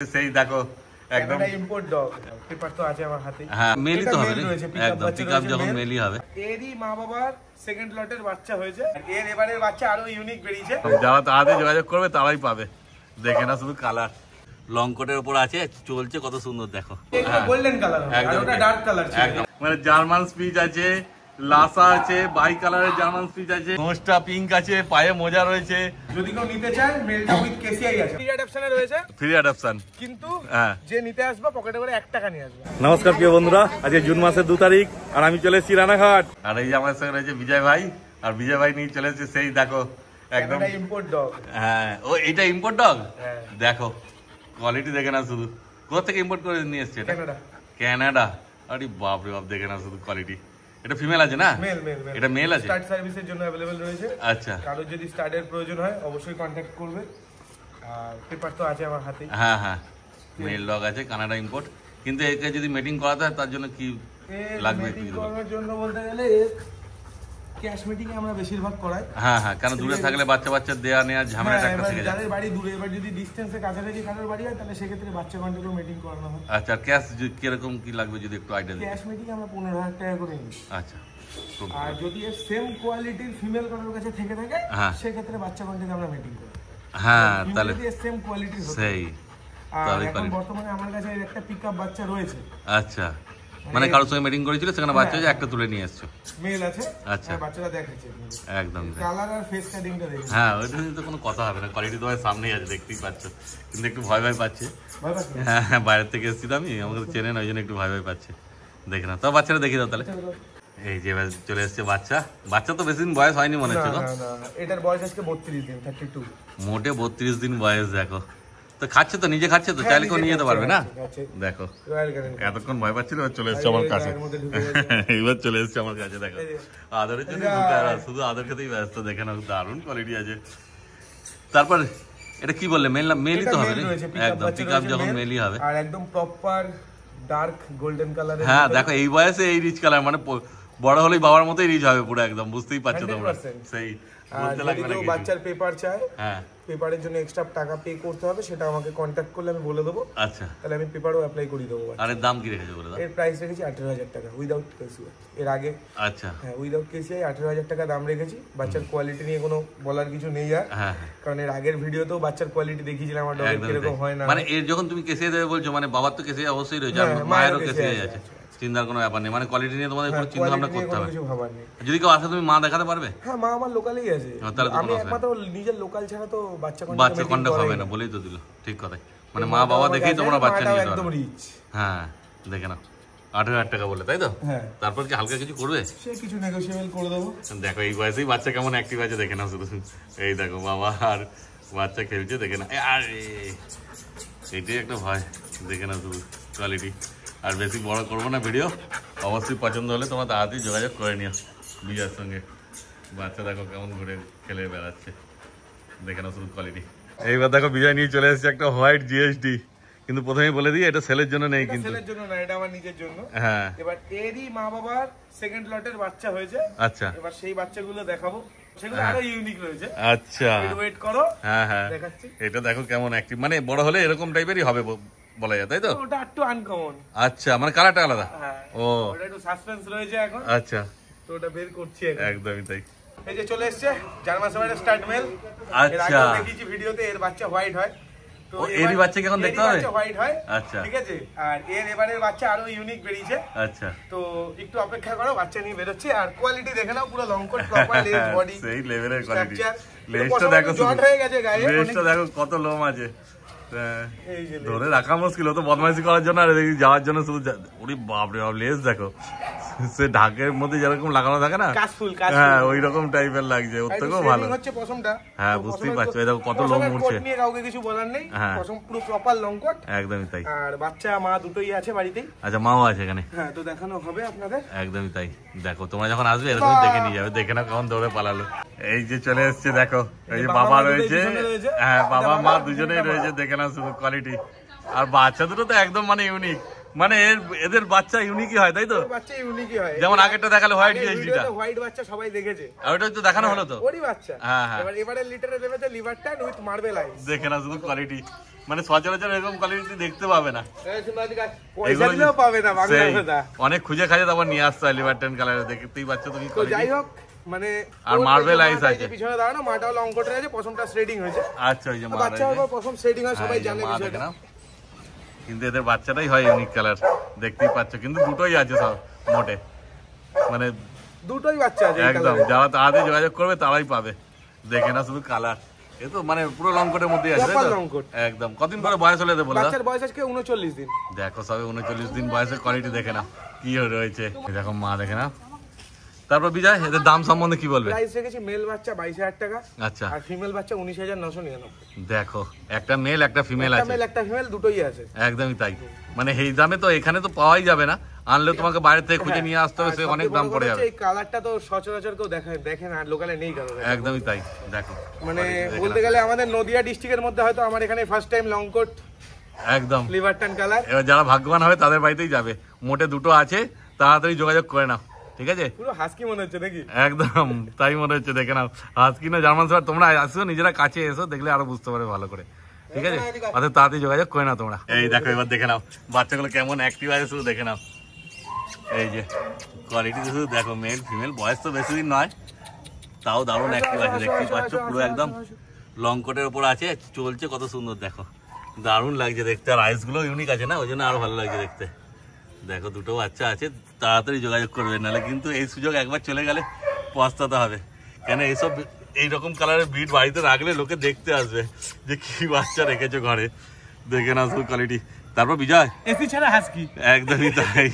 সেই দেখো একদম ইম্পোর্ট ডগ পেপার তো আছে আমার হাতে। হ্যাঁ মেলি তো হবে একদম পিকআপ যখন মেলি হবে। এরই মা বাবার সেকেন্ড লটের বাচ্চা হয়েছে। এর এবারের বাচ্চা আরো ইউনিক বেরিয়েছে। যারা তাড়াতাড়ি যোগাযোগ করবে তারাই পাবে। দেখে না শুধু কালার লং কোটের উপর আছে, চলছে কত সুন্দর দেখো। গোল্ডেন কালার আর ওটা ডার্ক কালার ছিল। একদম মানে জার্মান স্পিচ আছে, লাসা আছে, বাই কালারের জার্মান স্পিচ আছে, নোজটা পিঙ্ক আছে, পায়ে মোজা রয়েছে। যদি কেউ নিতে চায় মেলটা উইথ কেসিআই আছে, ফ্রি অ্যাডাপশনে রয়েছে। ফ্রি অ্যাডাপশন কিন্তু যে নিতে আসবে পকেটে করে 1 টাকা নিয়ে আসবে। নমস্কার প্রিয় বন্ধুরা, আজকে জুন মাসের 2 তারিখ আর আমি চলে এসেছি রানাঘাট। আর এই যে আমার সঙ্গে রয়েছে বিজয় ভাই, আর বিজয় ভাই নিয়ে চলে এসেছে সেই দেখো একদম ইম্পোর্ট ডগ। হ্যাঁ ও এটা ইম্পোর্ট ডগ। দেখো কোয়ালিটি দেখে না শুধু, কোথা থেকে ইম্পোর্ট করে নিয়ে এসেছে? কানাডা। আরে বাপ রে বাপ, দেখে না শুধু কোয়ালিটি। এটা ফিমেল আছে না? মেল। এটা মেল আছে। স্টার্ট সার্ভিসের জন্য अवेलेबल রয়েছে। আচ্ছা, কারো যদি স্টার্টের প্রয়োজন হয় অবশ্যই কন্টাক্ট করবে। আর পেপার তো আছে আমার হাতে। হ্যাঁ হ্যাঁ মেল ডগ আছে, কানাডা ইম্পোর্ট। কিন্তু একে যদি মিটিং করাতে হয় তার জন্য কি লাগবে? মিটিং করার জন্য বলতে গেলে ক্যাশ মিটিং আমরা বেশিরভাগ করাই। হ্যাঁ হ্যাঁ, কারণ দূরে থাকলে বাচ্চা দেয়া নেওয়া ঝামেলাটা একটা থেকে যায়। যাদের বাড়ি দূরে, এবার যদি ডিসটেন্সে কাছাকাছি কারোর বাড়ি হয় তাহলে সেক্ষেত্রে বাচ্চা কন্ট্রোল মিটিং করানো হয়। আচ্ছা, ক্যাশ কিরকম কি লাগবে যদি একটু আইডিয়া দিন? ক্যাশ মিটিং আমরা 15,000 টাকা করে নিই। আচ্ছা, আর যদি সেম কোয়ালিটির ফিমেল কারোর কাছে থেকে থাকে সেক্ষেত্রে বাচ্চা কন্ট্রোল আমরা মিটিং করি। হ্যাঁ তাহলে সেম কোয়ালিটির সেই। আর এখন বর্তমানে আমার কাছে একটা পিকআপ বাচ্চা রয়েছে। আচ্ছা, মানে কারোর সঙ্গে মিটিং করেছিল সেখানে বাচ্চা যে একটা তুলে নিয়ে এসছো। মেল আছে। আচ্ছা, বাচ্চাটা দেখাচ্ছে একদম কালার আর ফেস কাটিংটা দেখুন। হ্যাঁ ওইটা নিয়ে তো কোনো কথা হবে না, কোয়ালিটি তোমার সামনেই আছে, দেখতেই পাচ্ছ। কিন্তু একটু ভয় পাচ্ছে। হ্যাঁ হ্যাঁ, বাইরের থেকে এসেছি তো আমি, আমাকে চেনে না, ওই জন্য একটু ভয় পাচ্ছে। দেখে না তো বাচ্চাটা দেখি দাও তাহলে। এই যে চলে এসছে বাচ্চা তো বেশি দিন বয়স হয়নি মনে হচ্ছে। না এটার বয়স আজকে 32 দিন, 32। মোটে 32 দিন বয়স। দেখো তো খাচ্ছে তো, নিজে খাচ্ছে তো, চাইলে কেউ নিয়ে যেতে পারবে না। দেখো এতক্ষণ ভয় পাচ্ছিল, চলে এসছে আমার কাছে। এইবার চলে এসছে আমার কাছে। দেখো আদরের জন্য শুধু আদর খেতেই ব্যস্ত। দেখে না দারুণ কোয়ালিটি আছে। তারপর এটা কি বললে, মেলই তো হবে একদম পিকআপ যখন মেলই হবে। আর একদম প্রপার ডার্ক গোল্ডেন কালারের। হ্যাঁ দেখো এই বয়সে এই রিচ কালার, মানে বড় হলেই বাবার মতোই রিচ হবে পুরো একদম, বুঝতেই পারছো তোমরা। সেই বলতে লাগবে না। বাচ্চার পেপার চাই, হ্যাঁ পেপারের জন্য এক্সট্রা টাকা পে করতে হবে, সেটা আমাকে কন্টাক্ট করলে আমি বলে দেবো। আচ্ছা, তাহলে আমি পেপারও অ্যাপ্লাই করে দেবো। আর এর দাম কি রেখেছো বলে দাও? এর প্রাইস রেখেছি 18,000 টাকা উইদাউট কেসিআই। এর আগে আচ্ছা হ্যাঁ উইদাউট কেসিআই 18,000 টাকা দাম রেখেছি। বাচ্চার কোয়ালিটি নিয়ে কোনো বলার কিছু নেই আর। হ্যাঁ, কারণ এর আগের ভিডিওতেও বাচ্চার কোয়ালিটি দেখিয়েছিলাম আমার ডগের কিরকম হয় না। মানে এর যখন তুমি কেসিআই দেবে বলছো, মানে বাবার তো কেসিআই অবশ্যই রয়েছে, আর মায়েরও কেসিআই আছে, চিন্তার কোনো ব্যাপার নেই। মানে কোয়ালিটি নিয়ে তোমাদের কোনো চিন্তা ভাবনা করতে হবে না। যদি কেউ আসে তুমি মা দেখাতে পারবে? হ্যাঁ মা আমার লোকালেই আছে। আমি একমাত্র নিজের লোকাল ছাড়া তো বাচ্চা কন্টাক্ট হবে না বলেই তো দিল। ঠিক কথাই, মানে মা বাবা দেখেই তোমরা বাচ্চা নিয়ে একদম রিচ। হ্যাঁ দেখে নাও 18,000 টাকা বলে, তাই তো? হ্যাঁ। তারপর কি হালকা কিছু করবে? সে কিছু নেগোশিয়েবল করে দেবো। দেখো এই বয়সেই বাচ্চা কেমন অ্যাক্টিভ আছে দেখে নাও শুধু। এই দেখো বাবা আর বাচ্চা খেলছে, দেখে না। আরে এইটাই একটা ভয়, দেখে না শুধু কোয়ালিটি। আর বেশি বড় করবো না ভিডিও, অবশ্যই পছন্দ হলে তোমরা তাড়াতাড়ি যোগাযোগ করে নিও বিজয়ের সঙ্গে। বাচ্চা দেখো কেমন ঘুরে খেলে বেড়াচ্ছে, দেখে নাও শুধু কোয়ালিটি। এইবার দেখো বিজয় নিয়ে চলে এসেছে একটা হোয়াইট জিএসডি। কিন্তু প্রথমেই বলে দিই এটা সেলের জন্য নেই, কিন্তু সেলের জন্য না, এটা আমার নিজের জন্য। হ্যাঁ এবার এরই মা বাবার সেকেন্ড লটের বাচ্চা হয়েছে। আচ্ছা, এবার সেই বাচ্চাগুলো দেখাবো, সেগুলো আরো ইউনিক রয়েছে। আচ্ছা ওয়েট করো। হ্যাঁ হ্যাঁ দেখাচ্ছি। এটা দেখো কেমন অ্যাক্টিভ, মানে বড় হলে এরকম টাইপেরই হবে বলা যায়, তাই তো? ওটা একটু আনকমন। আচ্ছা, মানে কালারটা আলাদা। হ্যাঁ ও ওটা একটু সাসপেন্স রয়েছে এখন। আচ্ছা, তো ওটা বের করছি একদমই তাই। এই যে চলে এসেছে জার্মান শেফার্ডের স্টার্ট মেল। আচ্ছা, দেখিয়েছি ভিডিওতে, এর বাচ্চা হোয়াইট হয়। তো এরই বাচ্চা কি এখন দেখতে হবে? বাচ্চা হোয়াইট হয়। আচ্ছা ঠিক আছে। আর এর এবারের বাচ্চা আরো ইউনিক বেরিয়েছে। আচ্ছা, তো একটু অপেক্ষা করো, বাচ্চা নিয়ে বেরোচ্ছে। আর কোয়ালিটি দেখে নাও, পুরো লং কোট, প্রপার লেজ, বডি সেই লেভেলের কোয়ালিটি। লেজটা দেখো, জট হয়ে গেছে গায়ে। লেজটা দেখো কত লোম আছে, ধরে রাখা মুশকিল। তো বদমাইশি করার জন্য আর যাওয়ার জন্য শুধু। ওরে বাপরে বাপ, লেজ দেখো, সে ঢাকের মধ্যে যেরকম লাগানো থাকে না, হ্যাঁ ওই রকম টাইপের লাগছে। ওর থেকেও ভালো হচ্ছে পশমটা। হ্যাঁ বুঝতেই পারছো, এই দেখো কত লোম উঠছে। কাউকে কিছু বলার নেই, পশম পুরো প্রপার লং কোট। একদমই তাই। আর বাচ্চা মা দুটোই আছে বাড়িতেই। আচ্ছা, মাও আছে এখানে? হ্যাঁ, তো দেখানো হবে আপনাদের। একদমই তাই। দেখো তোমরা যখন আসবে এরকমই দেখে নিয়ে যাবে। দেখে না কখন দৌড়ে পালালো। এই যে চলে এসছে দেখো, এই যে বাবা রয়েছে। হ্যাঁ বাবা মা দুজনেই রয়েছে, দেখে না শুধু কোয়ালিটি। আর বাচ্চা দুটো তো একদম মানে ইউনিক, মানে এদের বাচ্চা ইউনিকই হয় তাই তো? বাচ্চা ইউনিকই হয়, যেমন আগেরটা দেখালে হোয়াইট জিএসডিটা, হোয়াইট বাচ্চা সবাই দেখেছে, আর ওটা তো দেখানো হলো তো ওরই বাচ্চা। হ্যাঁ হ্যাঁ, এবারে লিটারে দেবে যে লিভার ট্যান উইথ মার্বেল আইস। দেখে না শুধু কোয়ালিটি, মানে সচরাচর এরকম কোয়ালিটি দেখতে পাবে না, পয়সা দিলেও পাবে না বাংলা কথা। অনেক খুঁজে খাজে তারপর নিয়ে আসতে হয় লিভার ট্যান কালারে, দেখতেই পাচ্ছ তো কি কোয়ালিটি। যাই হোক মানে আর মার্বেল আইস আছে পিছনে দাঁড়ানো, মাটাও লং কোটের আছে, পশমটা শ্রেডিং হয়েছে। আচ্ছা ওই যে বাচ্চা হবে পশম শ্রেডিং হয়, সবাই জানে বিষয়টা। কিন্তু এদের বাচ্চাটাই হয় ইউনিক কালার, দেখতেই পাচ্ছ। কিন্তু দুটোই আছে সব মোটে, মানে দুটোই বাচ্চা আছে একদম। যারা তাড়াতাড়ি যোগাযোগ করবে তারাই পাবে, দেখে না শুধু কালার। এ তো মানে পুরো লং কোটের মধ্যেই আছে একদম। কতদিন পরে বয়স হলে বললাম? বাচ্চার বয়স আজকে 39 দিন। দেখো সবে 39 দিন বয়সের কোয়ালিটি দেখে না কি রয়েছে, দেখো মা দেখে না। তারপর বিজয় এদের দাম সম্বন্ধে কি বলবে? প্রাইস রেখেছি মেল বাচ্চা 22,000 টাকা, আচ্ছা, আর ফিমেল বাচ্চা 19,999। দেখো একটা মেল একটা ফিমেল আছে, একটা মেল একটা ফিমেল দুটোই আছে, একদমই তাই। মানে এই দামে তো এখানে তো পাওয়াই যাবে না, আনলে তোমাকে বাইরে থেকে খুঁজে নিয়ে আসতে হবে, সে অনেক দাম পড়ে যাবে। এই কালারটা তো সচরাচর কেউ দেখে না, লোকালে নেই কালার। একদমই তাই, দেখো মানে বলতে গেলে আমাদের নদিয়া ডিস্ট্রিক্টের মধ্যে হয়তো আমার এখানে ফার্স্ট টাইম লং কোট একদম লিভার ট্যান কালার। এবার যারা ভাগ্যবান হবে তাদের বাড়িতেই যাবে, মোটে দুটো আছে, তাড়াতাড়ি যোগাযোগ করে নাও, ঠিক আছে? পুরো হাস্কি মনে হচ্ছে নাকি? একদম তাই মনে হচ্ছে, দেখে নাও। হাস্কি না জার্মান শেফার্ড, তোমরা আসো নিজেরা কাছে এসো, দেখলে আরো বুঝতে পারবে ভালো করে, ঠিক আছে? অর্থাৎ তাড়াতাড়ি যোগাযোগ করে নাও তোমরা। এই দেখো এবার দেখে নাও বাচ্চাগুলো কেমন অ্যাক্টিভ আছে, শুধু দেখে নাও। এই যে কোয়ালিটি শুধু দেখো, মেল ফিমেল, বয়স তো বেশি দিন নয়, তাও দারুণ অ্যাক্টিভ আছে, দেখতেই পাচ্ছ। পুরো একদম লং কোটের উপর আছে, চলছে, কত সুন্দর দেখো, দারুণ লাগছে দেখতে। আর আইসগুলো ইউনিক আছে না, ওই জন্য আরো ভালো লাগছে দেখতে। দেখো দুটো বাচ্চা আছে, তাড়াতাড়ি যোগাযোগ করবে, নাহলে কিন্তু এই সুযোগ একবার চলে গেলে পস্তাতে হবে। কেন এইসব এইরকম কালারের ব্রিড বাড়িতে রাখলে লোকে দেখতে আসবে যে কি বাচ্চা রেখেছো ঘরে, দেখে না শুধু কোয়ালিটি। তারপর বিজয় এসি ছাড়া হাস্কি, একদমই তাই।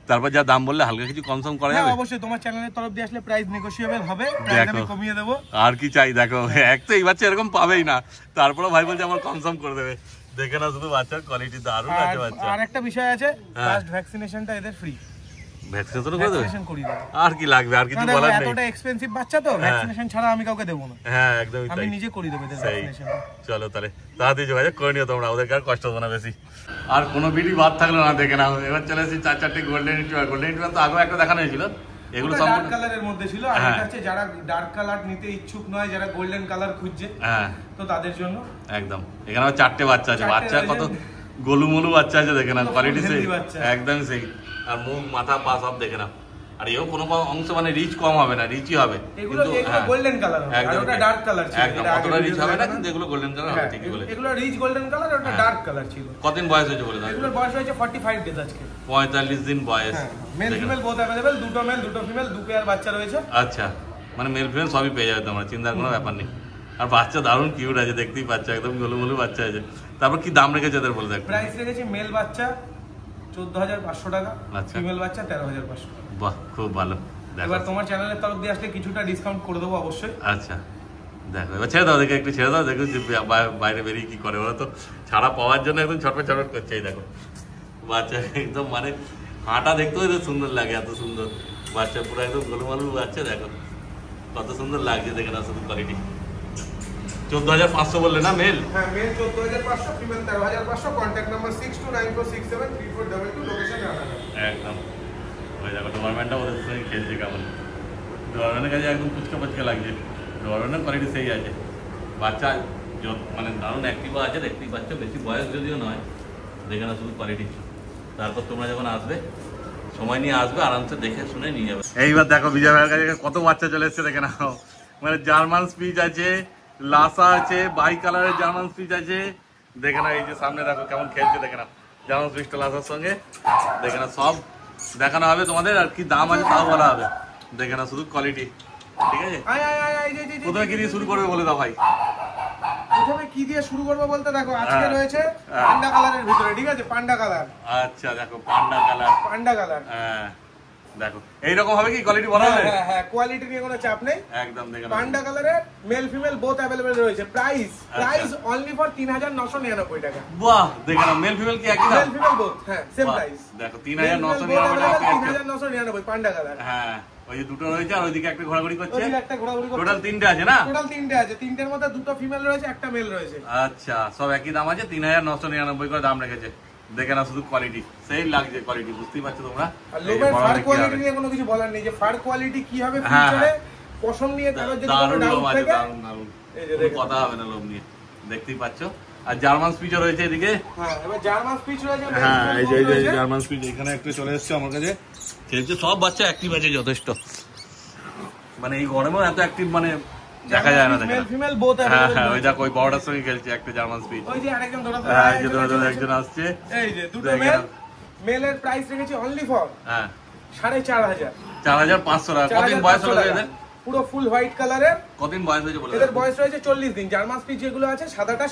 তারপর যা দাম বললে হালকা কিছু কম সম করা যাবে? অবশ্যই, তোমার চ্যানেলের তরফ দিয়ে আসলে প্রাইস নেগোশিয়েবল হবে, দেখো কমিয়ে দেবো। আর কি চাই, দেখো এক তো এই বাচ্চা এরকম পাবেই না, তারপরে ভাই বলছে আমার কম সম করে দেবে, দেখে না শুধু বাচ্চার কোয়ালিটি দারুণ আছে বাচ্চা। আর একটা বিষয় আছে, ফার্স্ট ভ্যাকসিনেশনটা এদের ফ্রি। ভ্যাকসিনেশন করে দেবে? আর কি লাগবে, আর কিছু বলার নেই। এতটা এক্সপেন্সিভ বাচ্চা তো, ভ্যাকসিনেশন ছাড়া আমি কাউকে দেব না। হ্যাঁ একদমই তাই, আমি নিজে করে দেব এদের ভ্যাকসিনেশনটা। চলো তাহলে তাড়াতাড়ি যোগাযোগ করে নিও তোমরা, ওদের আর কষ্ট হবে না বেশি। আর কোনো ভিডিও বাদ থাকলো না, দেখে নাও। এবার চলে এসেছি 4-4টে গোল্ডেন রিট্রিভার। গোল্ডেন রিট্রিভার তো আগেও একটা দেখানো হয়েছিল, এগুলো ডার্ক কালারের মধ্যে ছিল। আর এটা হচ্ছে যারা ডার্ক কালার নিতে ইচ্ছুক নয়, যারা গোল্ডেন কালার খুঁজছে, হ্যাঁ, তো তাদের জন্য একদম। এখানে 4টে বাচ্চা আছে, বাচ্চা কত গোলুমলু বাচ্চা আছে, দেখে না কোয়ালিটি সেই একদম সেই। আর মুখ মাথা পা সব দেখে না। আর এও কোনো অংশ মানে রিচ কম হবে না, রিচই হবে, কিন্তু গোল্ডেন কালার হবে, আর ওটা ডার্ক কালার ছিল। একদম অতটা রিচ হবে না, কিন্তু এগুলো গোল্ডেন কালার হবে, ঠিকই বলেছো। এগুলো রিচ গোল্ডেন কালার, ওটা ডার্ক কালার ছিল। কতদিন বয়স হয়েছে বলে দাও? এগুলোর বয়স হয়েছে 45 ডেজ আজকে, 45 দিন বয়স। মেল ফিমেল বোথ अवेलेबल, দুটো মেল দুটো ফিমেল, দু পেয়ার বাচ্চা রয়েছে। আচ্ছা, মানে মেল ফিমেল সবই পেয়ে যাবে তোমরা, চিন্তার কোনো ব্যাপার নেই। আর বাচ্চা দারুণ কিউট আছে, দেখতেই পাচ্ছ, একদম গোলুমলু বাচ্চা আছে। তারপর কি দাম রেখেছে এদের বলে দেখো? প্রাইস রেখেছি মেল বাচ্চা 14,500 টাকা, ফিমেল বাচ্চা 13,500 টাকা। বাহ, খুব ভালো। এবার তোমার চ্যানেলের তরফ দিয়ে আসলে কিছুটা ডিসকাউন্ট করে দেবো অবশ্যই। আচ্ছা দেখো, এবার ছেড়ে দাও, দেখে একটু ছেড়ে দাও, দেখো বাইরে বেরিয়ে কি করে। ওরা তো ছাড়া পাওয়ার জন্য একদম ছটফট ছটফট করছে। এই দেখো বাচ্চা একদম, মানে হাঁটা দেখতেও এত সুন্দর লাগে, এত সুন্দর বাচ্চা, পুরো একদম গোলুমালু বাচ্চা। দেখো কত সুন্দর লাগছে, দেখে না শুধু কোয়ালিটি। 14,500 বললে না মেল? হ্যাঁ, male 14,500, female 13,500। Contact number 6294673422, location Ranaghat. একদম ওই দেখো ডোবারম্যানটা ওদের সঙ্গে খেলছে কেমন, ডোবারম্যানের কাছে একদম পুচকা পুচকা লাগছে। ডোবারম্যানের কোয়ালিটি সেই আছে, বাচ্চা মানে দারুণ অ্যাক্টিভও আছে, দেখতেই পাচ্ছ। বেশি বয়স যদিও নয়, দেখে না শুধু কোয়ালিটি। তারপর তোমরা যখন আসবে, সময় নিয়ে আসবে, আরামসে দেখে শুনে নিয়ে যাবে। এইবার দেখো বিজয় ভাইয়ের কাছে কত বাচ্চা চলে এসছে, দেখে নাও। মানে জার্মান স্পিচ আছে, লাসা আছে, বাই কালারের জার্মান স্পিচ আছে, দেখে না। এই যে সামনে দেখো কেমন খেলছে, দেখে না জার্মান স্পিচটা লাসার সঙ্গে, দেখে না। সব দেখানো হবে তোমাদের, আর কি দাম আছে তাও বলা হবে, দেখে না শুধু কোয়ালিটি, ঠিক আছে? প্রথমে কি দিয়ে শুরু করবে বলে দাও ভাই? প্রথমে কি দিয়ে শুরু করবো বলতে দেখো, আজকে রয়েছে পান্ডা কালারের ভিতরে, ঠিক আছে? পান্ডা কালার। আচ্ছা দেখো পান্ডা কালার, পান্ডা কালার, হ্যাঁ দেখো এইরকম হবে কি কোয়ালিটি বলা হবে? হ্যাঁ হ্যাঁ, কোয়ালিটি নিয়ে কোনো চাপ নেই, একদম। দেখো পান্ডা কালারের মেল ফিমেল বোথ अवेलेबल রয়েছে। প্রাইস অনলি ফর 3,999 টাকা। বাহ, দেখো না মেল ফিমেল কি একই দাম? মেল ফিমেল বোথ, হ্যাঁ সেম প্রাইস। দেখো 3,999 টাকা, 3,999 পান্ডা কালার। হ্যাঁ, ওই যে দুটো রয়েছে, আর ওইদিকে একটা ঘোরাঘুরি করছে, ওইদিকে একটা ঘোরাঘুরি করছে। টোটাল 3টে আছে না? টোটাল 3টে আছে, 3টের মধ্যে দুটো ফিমেল রয়েছে, একটা মেল রয়েছে। আচ্ছা, সব একই দাম আছে, 3,999 করে দাম রেখেছে। দেখে না শুধু কোয়ালিটি, সেই লাগছে কোয়ালিটি, বুঝতেই পারছো তোমরা। আর লোমের ফার কোয়ালিটি নিয়ে কোনো কিছু বলার নেই, যে ফার কোয়ালিটি কি হবে ফিউচারে পছন্দ নিয়ে কারোর যদি কোনো ডাউট থাকে এই যে কথা হবে না লোম নিয়ে, দেখতেই পাচ্ছো। আর জার্মান স্পিচও রয়েছে এদিকে। হ্যাঁ, এবার জার্মান স্পিচ রয়েছে। হ্যাঁ, এই যে জার্মান স্পিচ এখানে একটু চলে এসেছে আমার কাছে, খেলছে সব বাচ্চা অ্যাক্টিভ আছে যথেষ্ট, মানে এই গরমেও এত অ্যাক্টিভ মানে দেখা যায় না। মেল ফিমেল বোথ আছে। হ্যাঁ, ওই দেখো ওই বড়টার সঙ্গে খেলছে একটা জার্মান স্পিচ। ওই যে আরেকজন দৌড়াতে, হ্যাঁ, এই যে দৌড়াতে একজন আসছে। এই যে দুটো মেল, মেলের প্রাইস রেখেছি অনলি ফর 4500। 4500 টাকা। কতদিন বয়স হলো এদের? পুরো ফুল হোয়াইট কালারের। কতদিন বয়স হয়েছে বলে? এদের বয়স রয়েছে 40 দিন। জার্মান স্পিচ যেগুলো আছে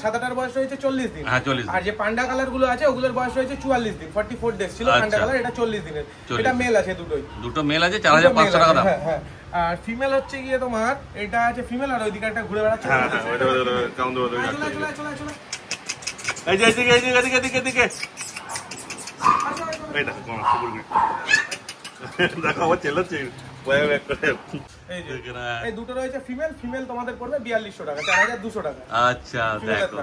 সাদাটার বয়স রয়েছে 40 দিন। হ্যাঁ, 40। আর যে পান্ডা কালার গুলো আছে ওগুলোর বয়স রয়েছে 44 দিন। 44 ডেজ ছিল পান্ডা কালার, এটা 40 দিনের। এটা মেল আছে দুটোই। দুটো মেল আছে, 4500 টাকা দাম। হ্যাঁ হ্যাঁ। আর ফিমেল হচ্ছে গিয়ে তোমার এটা আছে ফিমেল, আর ওইদিকে একটা ঘুরে বেড়াচ্ছে। হ্যাঁ হ্যাঁ, ওইটা কাউন্ট দেবো। চলে এই যে এদিকে এই দেখো কোন সুপুর দেখো আমার চেল্লাচ্ছে ওয়াই ব্যাক করে। এই দুটো রয়েছে ফিমেল তোমাদের পড়বে 4200 টাকা, 4200 টাকা। আচ্ছা, দেখো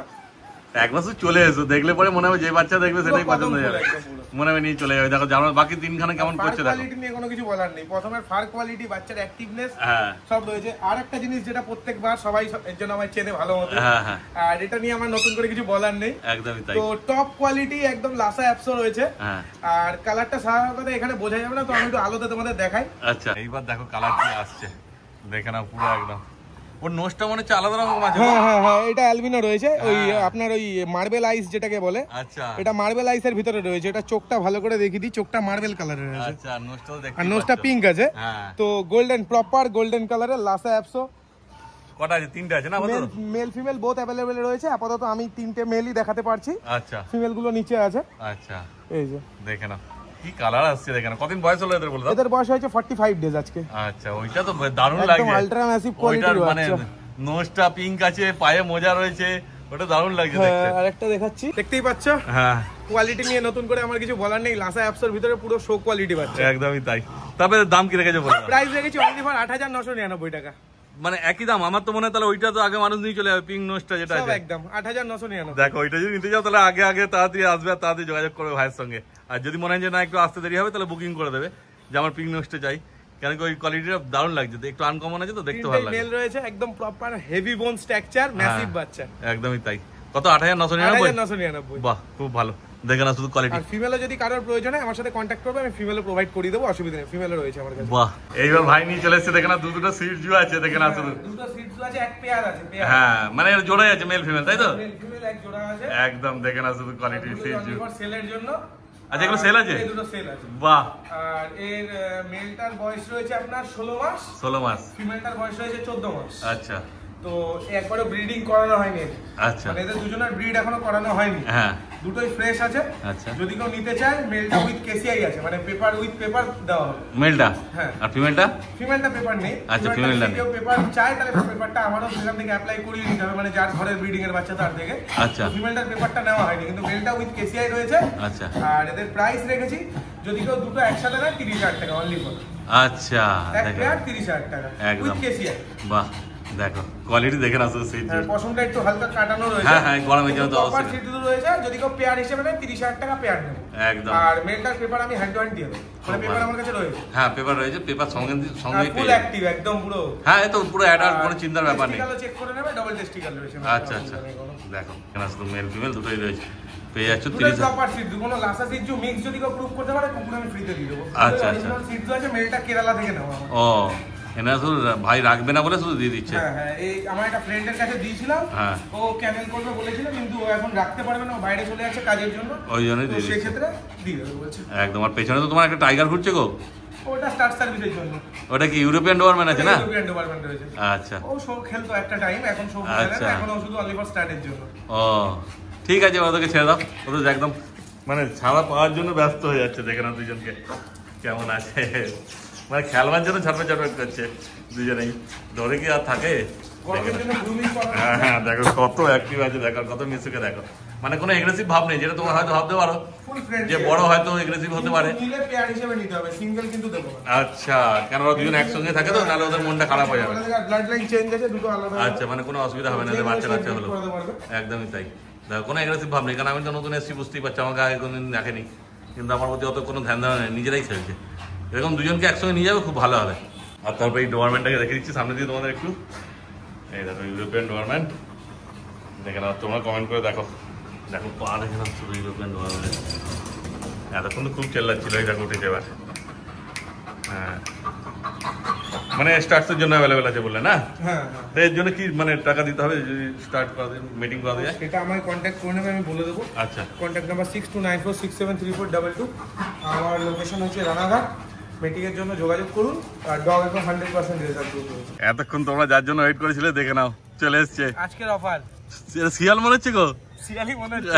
একবার চলে এসো, দেখলে পরে মনে হবে যে বাচ্চা দেখবে সেটাই পছন্দ হয়ে যাবে, মনে হবে নিয়ে চলে যাবে। দেখো জার্মান বাকি তিনখানে কেমন করছে দেখো। কোয়ালিটি নিয়ে কোনো কিছু বলার নেই। প্রথমে ফার কোয়ালিটি, বাচ্চার অ্যাক্টিভনেস সব রয়েছে। আর একটা জিনিস যেটা প্রত্যেকবার সবাই এর জন্য আমায় চেনে ভালো মতো, আর এটা নিয়ে আমার নতুন করে কিছু বলার নেই, একদমই তাই। তো টপ কোয়ালিটি একদম লাসা অ্যাপসো রয়েছে। আর কালারটা স্বাভাবিকত এখানে বোঝা যাবে না, তো আমি একটু আলোতে তোমাদের দেখাই। আচ্ছা, এইবার দেখো কালার কি আসছে, দেখে নাও পুরো একদম। ওর নোজটা মনে হচ্ছে আলাদা রকম আছে। হ্যাঁ হ্যাঁ হ্যাঁ, এটা অ্যালবিনো রয়েছে, ওই আপনার ওই মার্বেল আইস যেটাকে বলে। আচ্ছা, এটা মার্বেল আইসের ভিতরে রয়েছে। এটা চোখটা ভালো করে দেখিয়ে দিই, চোখটা মার্বেল কালারের রয়েছে। আচ্ছা, নোজটাও দেখতে, আর নোজটা পিঙ্ক আছে। তো গোল্ডেন, প্রপার গোল্ডেন কালারের লাসা অ্যাপসো। কটা আছে? তিনটা আছে না? মেল ফিমেল বোথ अवेलेबल রয়েছে। আপাতত আমি তিনটে মেলই দেখাতে পারছি। আচ্ছা, ফিমেল গুলো নিচে আছে। আচ্ছা, এই যে দেখে নাও কি কালার আসছে, দেখে নাও। কতদিন বয়স হলো এদের বলে দাও? এদের বয়স হয়েছে 45 ডেজ আজকে। আচ্ছা, ওইটা তো দারুণ লাগছে, একদম আল্ট্রা ম্যাসিভ কোয়ালিটির মানে নোজটা পিঙ্ক আছে, পায়ে মোজা রয়েছে, ওটা দারুণ লাগছে দেখতে। আরেকটা দেখাচ্ছি, দেখতেই পাচ্ছ। হ্যাঁ, কোয়ালিটি নিয়ে নতুন করে আমার কিছু বলার নেই। লাসা অ্যাপসের ভিতরে পুরো শো কোয়ালিটি পাচ্ছে। একদমই তাই। তবে দাম কি রেখেছে বলো? প্রাইস রেখেছি অনলি ফর 8999 টাকা। মানে একই দাম? আমার তো মনে হয় তাহলে ওইটা তো আগে মানুষ নিয়ে চলে যাবে, পিঙ্ক নোজটা যেটা আছে একদম 8999। দেখো ওইটা যদি নিতে যাও তাহলে আগে তাড়াতাড়ি আসবে, আর তাড়াতাড়ি যোগাযোগ করবে ভাইয়ের সঙ্গে। আর যদি মনে হয় যে না একটু আসতে দেরি হবে, তাহলে বুকিং করে দেবে যে আমার পিঙ্ক নোজটা চাই, কেন কি ওই কোয়ালিটিটা দারুণ লাগছে, একটু আনকমন আছে তো দেখতে ভালো লাগে। মেল রয়েছে একদম প্রপার হেভি বোন স্ট্রাকচার, ম্যাসিভ বাচ্চা। একদমই তাই। কত? 8999। বাহ, খুব ভালো। দেখে না শুধু কোয়ালিটি। আর ফিমেলও যদি কারোর প্রয়োজন হয় আমার সাথে কন্ট্যাক্ট করবে, আমি ফিমেলও প্রোভাইড করে দেবো, অসুবিধা নেই। ফিমেলও রয়েছে আমার কাছে। বাহ, এইবার ভাই নিয়ে চলে এসেছে, দেখে না দুটো সিট জু আছে, দেখে না শুধু দুটো সিট জু আছে, এক পেয়ার আছে। হ্যাঁ, মানে জোড়াই আছে মেল ফিমেল, তাই তো? মেল ফিমেল এক জোড়া আছে একদম, দেখে না শুধু কোয়ালিটি সিট জু। সেলের জন্য। আচ্ছা, এগুলো সেল আছে? এই দুটো সেল আছে। বাহ। আর এর মেলটার বয়স রয়েছে আপনার 16 মাস। 16 মাস। ফিমেলটার বয়স রয়েছে 14 মাস। আচ্ছা, তো একবারও ব্রিডিং করানো হয়নি। আচ্ছা, মানে এদের দুজনের ব্রিড এখনো করানো হয়নি। হ্যাঁ, দুটোই ফ্রেশ আছে। আচ্ছা, যদি কেউ নিতে চায়, মেলটা উইথ কেসিআই আছে, মানে পেপার উইথ পেপার দেওয়া হবে মেলটা। হ্যাঁ। আর ফিমেলটা? ফিমেলটা পেপার নেই। আচ্ছা, ফিমেলটা নেই। কেউ পেপার চায় তাহলে পেপারটা আমারও সেখান থেকে অ্যাপ্লাই করিয়ে নিতে হবে, মানে যার ঘরের ব্রিডিং এর বাচ্চা তার থেকে। আচ্ছা, ফিমেলটার পেপারটা নেওয়া হয়নি, কিন্তু মেলটা উইথ কেসিআই রয়েছে। আচ্ছা, আর এদের প্রাইস রেখেছি যদি কেউ দুটো একসাথে নেয় 30,000 টাকা অনলি ফর। আচ্ছা, এক পেয়ার 30,000 টাকা উইথ কেসিআই। বাহ, দেখো কোয়ালিটি দেখে না শুধু সিট জু। পশমটা একটু হালকা কাটানো রয়েছে। হ্যাঁ হ্যাঁ, গরমের জন্য তো অবশ্যই সিট জু রয়েছে। যদি কেউ পেয়ার হিসেবে নেয় 30,000 টাকা পেয়ার নেবে একদম। আর মেলটার পেপার আমি হ্যান্ড টু হ্যান্ড দিয়ে দেব, মানে পেপার আমার কাছে রয়েছে। হ্যাঁ, পেপার রয়েছে, পেপার সঙ্গে ফুল অ্যাক্টিভ একদম পুরো। হ্যাঁ, তো পুরো অ্যাডাল্ট, কোনো চিন্তার ব্যাপার নেই। টেস্টিক্যালও চেক করে নেবে, ডাবল টেস্টিক্যাল রয়েছে। আচ্ছা আচ্ছা, দেখো কেন শুধু মেল ফিমেল দুটোই রয়েছে, পেয়ে যাচ্ছ 30,000 প্রপার সিট জু। কোনো লাসা সিট জু মিক্স যদি কেউ প্রুফ করতে পারে, কুকুর আমি ফ্রিতে দিয়ে দেবো। আচ্ছা আচ্ছা, সিট জু আছে, মেলটা কেরালা থেকে নেওয়া। ও, এনা শুধু ভাই রাখবে না বলে শুধু দিয়ে দিচ্ছে। হ্যাঁ হ্যাঁ, এই আমার একটা ফ্রেন্ডের কাছে দিয়েছিলাম, ও ক্যানেল করবে বলেছিল, কিন্তু ও এখন রাখতে পারবে না, ও বাইরে চলে যাচ্ছে কাজের জন্য, ওই জন্যই দিয়ে দিচ্ছে। সেই ক্ষেত্রে দিয়ে দেবো বলছে। একদম। আর পেছনে তো তোমার একটা টাইগার ঘুরছে গো, ওটা স্টার্ট সার্ভিসের জন্য। ওটা কি ইউরোপিয়ান ডোবারম্যান আছে না? ইউরোপিয়ান ডোবারম্যান রয়েছে। আচ্ছা, ও শো খেলতো একটা টাইম, এখন শো খেলে না, এখন ও শুধু অনলি ফর স্টার্টের জন্য। ও ঠিক আছে, ওদেরকে ছেড়ে দাও, ওদের একদম মানে ছাড়া পাওয়ার জন্য ব্যস্ত হয়ে যাচ্ছে, দেখে না দুজনকে কেমন আছে, মানে খেলবার জন্য ছটফট করছে দুজনেই, ধরে কি আর থাকে? হ্যাঁ হ্যাঁ, দেখো কত অ্যাক্টিভ আছে, দেখো কত মিশুকে, দেখো মানে কোনো এগ্রেসিভ ভাব নেই, যেটা তোমার হয়তো ভাবতে পারো যে বড় হয়তো এগ্রেসিভ হতে পারে। আচ্ছা, কেন ওরা দুজন একসঙ্গে থাকে তো, তাহলে ওদের মনটা খারাপ হয়ে যাবে। আচ্ছা, মানে কোনো অসুবিধা হবে না, বাচ্চা কাচ্চা হলো। একদমই তাই। দেখো কোনো অ্যাগ্রেসিভ ভাব নেই, কারণ আমি তো নতুন এসেছি, বুঝতেই পারছি, আমাকে আগে কোনোদিন দেখেনি, কিন্তু আমার প্রতি অত কোনো ধ্যান দেওয়া নেই, নিজেরাই খেলছে। এরকম দুজনকে একসঙ্গে নিয়ে যাবে খুব ভালো হবে। আর তারপর এই ডোয়ারম্যানটাকে দেখে দিচ্ছি সামনে দিয়ে তোমাদের একটু। এই দেখো ইউরোপিয়ান ডোয়ারম্যান, দেখে নাও তোমরা কমেন্ট করে দেখো, দেখো পা দেখে নাও শুধু ইউরোপিয়ান ডোয়ারম্যান। এতক্ষণ তো খুব চেল্লাচ্ছিল, এই দেখো উঠেছে এবার। হ্যাঁ মানে স্টার্টসের জন্য অ্যাভেলেবেল আছে বললে না? হ্যাঁ। এর জন্য কি মানে টাকা দিতে হবে যদি স্টার্ট করা যায়, মিটিং করা যায়? সেটা আমায় কন্ট্যাক্ট করে নেবে, আমি বলে দেবো। আচ্ছা, কন্ট্যাক্ট নাম্বার 6294673422। আমার লোকেশন হচ্ছে রানাঘাট। মিটিংয়ের জন্য যোগাযোগ করুন। আর ডগ এখন 100% রেজাল্ট করবে। এতক্ষণ তোমরা যার জন্য ওয়েট করেছিলে দেখে নাও চলে এসছে আজকের অফার। শিয়াল মনে হচ্ছে গো, শিয়ালি মনে হচ্ছে।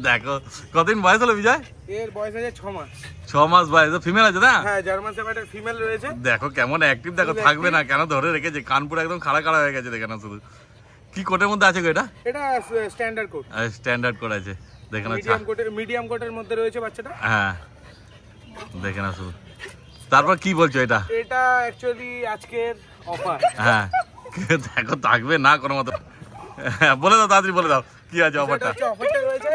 দেখো কতদিন বয়স হলো বিজয়? এর বয়স আছে 6 মাস। 6 মাস বয়স, ফিমেল আছে না? হ্যাঁ, জার্মান শেফার্ডের ফিমেল রয়েছে। দেখো কেমন অ্যাক্টিভ, দেখো থাকবে না কেন ধরে রেখেছে, কানপুর একদম খাড়া খাড়া হয়ে গেছে দেখে না। শুধু কি কোটের মধ্যে আছে গো এটা? এটা স্ট্যান্ডার্ড কোট। স্ট্যান্ডার্ড কোট আছে দেখে না। মিডিয়াম কোটের মধ্যে রয়েছে বাচ্চাটা। হ্যাঁ দেখে না শুধু। তারপর কি বলছো এটা? এটা অ্যাকচুয়ালি আজকের অফার। হ্যাঁ দেখো থাকবে না কোনো মতো, বলে দাও তাড়াতাড়ি বলে দাও কি আছে অফারটা। অফারটা রয়েছে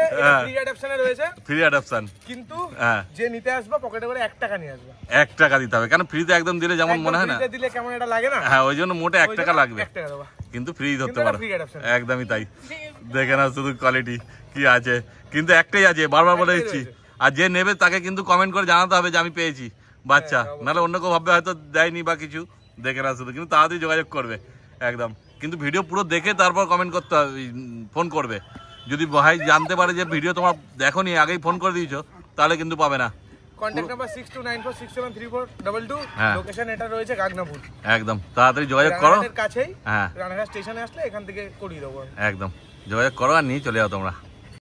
ফ্রি অ্যাডাপশনে রয়েছে। ফ্রি অ্যাডাপশন কিন্তু যে নিতে আসবে পকেটে করে 1 টাকা নিয়ে আসবে। 1 টাকা দিতে হবে, কারণ ফ্রিতে একদম দিলে যেমন মনে হয় না, ফ্রিতে দিলে কেমন এটা লাগে না। হ্যাঁ ওই জন্য মোটে 1 টাকা লাগবে, 1 টাকা দেবো কিন্তু ফ্রি ধরতে পারো। একদমই তাই, দেখে না শুধু কোয়ালিটি কি আছে। কিন্তু একটাই আছে, বারবার বলে দিচ্ছি, আর যে নেবে তাকে কিন্তু কমেন্ট করে জানাতে হবে যে আমি পেয়েছি বাচ্চা, নাহলে অন্য কেউ ভাববে হয়তো দেয়নি বা কিছু। দেখে না শুধু, কিন্তু তাড়াতাড়ি যোগাযোগ করবে একদম। কিন্তু ভিডিও পুরো দেখে তারপর কমেন্ট করতে হবে, ফোন করবে। যদি ভাই জানতে পারে যে ভিডিও তোমার দেখোনি, আগেই ফোন করে দিয়েছো, তাহলে কিন্তু পাবে না। Contact number 6294673422। লোকেশন এটা রয়েছে গাগনাপুর। একদম তাড়াতাড়ি যোগাযোগ করো, কাছেই। হ্যাঁ রানাঘাট স্টেশনে আসলে এখান থেকে করিয়ে দেবো। একদম যোগাযোগ করো আর নিয়ে চলে যাও তোমরা।